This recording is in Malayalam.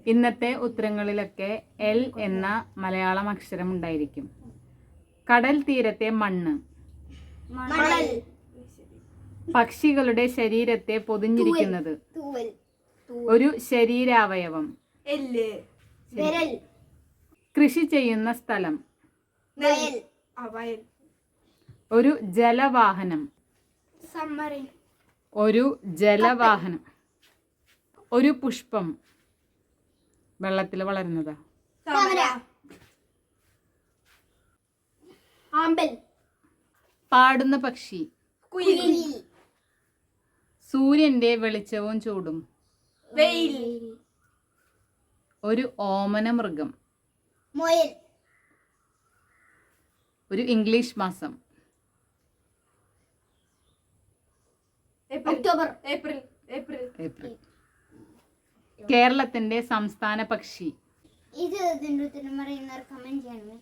ഇന്നത്തെ ഉത്തരങ്ങളിലൊക്കെ എൽ എന്ന മലയാളം അക്ഷരം ഉണ്ടായിരിക്കും. കടൽ തീരത്തെ മണ്ണ്. പക്ഷികളുടെ ശരീരത്തെ പൊതിഞ്ഞിരിക്കുന്നത്. ഒരു ശരീരാവയവം. കൃഷി ചെയ്യുന്ന സ്ഥലം. ഒരു ജലവാഹനം. ഒരു ജലവാഹനം. ഒരു പുഷ്പം. വെള്ളത്തിൽ വളരുന്നതാ. പാടുന്ന പക്ഷി. സൂര്യന്റെ വെളിച്ചവും ചൂടും. ഒരു ഓമന മൃഗം. ഒരു ഇംഗ്ലീഷ് മാസം. ഒക്ടോബർ. ഏപ്രിൽ. കേരളത്തിന്റെ സംസ്ഥാന പക്ഷി. ഇത് ഇതിന്റെ ഉത്തരം പറയുന്നവർ കമന്റ് ചെയ്യണമേ.